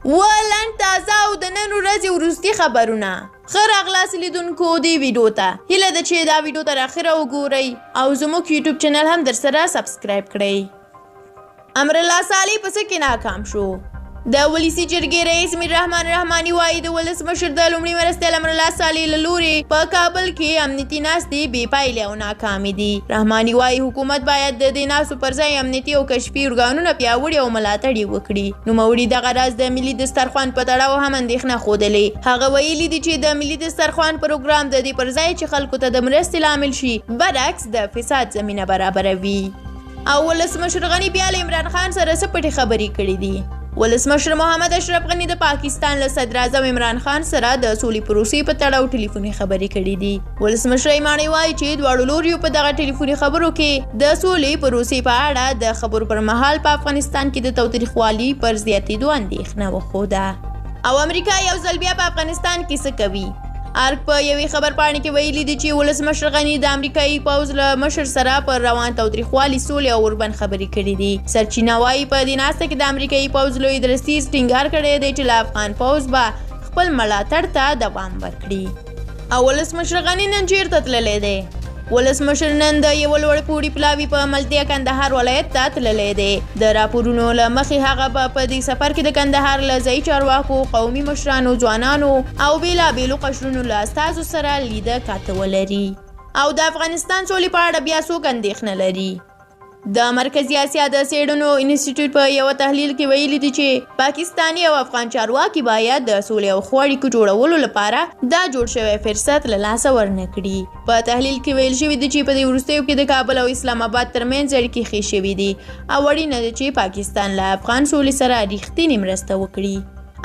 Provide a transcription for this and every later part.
ولن تازه او د نن ورځې وروستي خبرونه. ښه راغلاست لیدونکو دې ویډیو ته. هیله ده چې دا ویډیو تر اخره وګورئ او زموږ یوټیوب چینل هم درسره سبسکرایب کړئ. عمران صالح په څه کې ناکام شو؟ د ولسي جرګې رئیس میر رحمان رحماني وایي د ولسمشر د لومړي مرستیال عمران صالح له لورې په کابل کې امنیتي ناستې بې پایلې او ناکامې دي. رحماني وایي حکومت باید د دې ناستو پر ځای امنیتي او کشفي ارګانونه پیاوړي او ملاتړ یې وکړي. نوموړي دغه راز د ملي دسترخوان په تړاو هم اندېښنه ښودلې. هغه ویلي دي چې د ملي دسترخوان پروګرام د دې پر ځای چې خلکو ته د مرستې لامل شي برعکس د فساد زمینه برابروي. او ولسمشر غني بیا له عمران خان سره څه پټې خبرې کړې دي. ولسمشر محمد اشرف غني د پاکستان له صدر اعظم عمران خان سره د سولې پروسې په تړاو ټلیفوني خبرې کړې دي. ولسمشر ایماني وایي چې دواړو لوریو په دغه ټلیفوني خبرو کې د سولې پروسې په اړه د خبرو پر مهال په افغانستان کې د تاوتریخوالي پر زیاتېدو اندېښنه وښوده. او امریکا یو ځل بیا په افغانستان کې څه کوي؟ ارګ په یوې خبرپاڼې کې ویلي دي چې ولسمشر غني د امریکایي پوځ له مشر سره پر روان تاوتریخوالي سولې او اوربند خبرې کړې دي. سرچینه وایي په دې ناسته کې د امریکایي پوځ لوی درستیز ټینګار کړی دی چې له افغان پوځ به خپل ملاتړ ته دوام ورکړي. او ولسمشر غني نن چیرته تللی دی؟ ولسمشر نن د یو لوړ پوړي پلاوي په ملتیا کندهار ولایت ته تللی دی. د راپورونو له مخې هغه په دې سفر کې د کندهار له ځایي چارواکو، قومي مشرانو، ځوانانو او بېلابېلو قشرونو له استازو سره لیده کاته ولري. او د افغانستان سولې په اړه بیا څوک اندېښنه لري؟ د مرکزي اسیا د څېړنو انسټیټیوټ په یو تحلیل کې ویلي دي چې پاکستاني او افغان چارواکي باید د سولې او ښو اړیکو جوړولو لپاره دا جوړ شوی فرصت له لاسه ورنه کړي. په تحلیل کې ویل شوي دي چې په دې وروستیو کې د کابل او اسلام آباد ترمنځ اړیکې ښې شوي دي او اړینه ده چې پاکستان له افغان سولې سره رښتینې مرسته وکړي.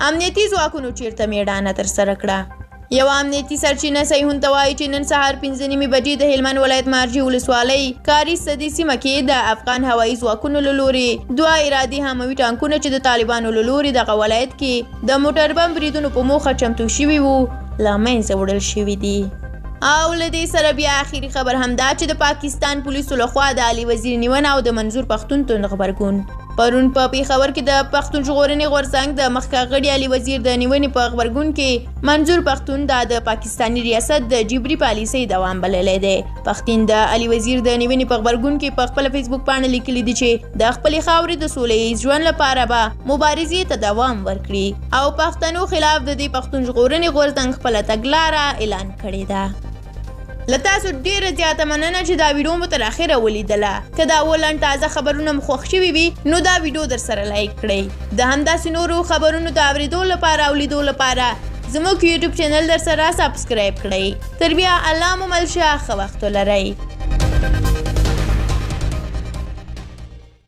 امنیتي ځواکونو چیرته میړانه ترسره کړه؟ یو امنیتي سرچینه صحیحون ته وایي چې نن سهار 5:30 بجې د هلمند ولایت مارجې ولسوالۍ کاري سدي سیمه کې د افغان هوایي ځواکونو له لورې 2 ارادي هموي ټانکونه چې د طالبانو له لورې دغه ولایت کې د موټر بم بریدونو په موخه چمتو شوي وو له منځه وړل شوي دي. او له دې سره بیا اخري خبر همدا چې د پاکستان پولیسو لخوا د علي وزیر نیونه او د منظور پښتون توند غبرګون. پرون په پیښور کې د پښتون ژغورنې غورځنګ د مخکښ غړي علي وزیر د نیونې په غبرګون کې منظور پښتون د پاکستاني ریاست د جبري پالیسۍ دوام بللی دی. پښتون د علي وزیر د نیونې په غبرګون کې په خپله فیسبوک پاڼه لیکلي دي چې د خپلې خاورې د سوله ییز ژوند لپاره به مبارزې ته دوام ورکړي او پښتنو خلاف د دې پښتون ژغورنې غورځنګ خپله تګلاره اعلان کړې ده. له تاسو ډیره زیاته مننه چې دا ویډیو مو تر اخره ولیدله. که دا ولن تازه خبرونه مو خوښ شوي وي نو دا ویډیو در سره لایک کړئ. د همداسې نورو خبرونو د اورېدو لپاره او لیدو لپاره زموږ یوټیوب چینل در سره سبسکرایب کړئ. تر بیا الله مو مل شه. ښه وخت ولرئ.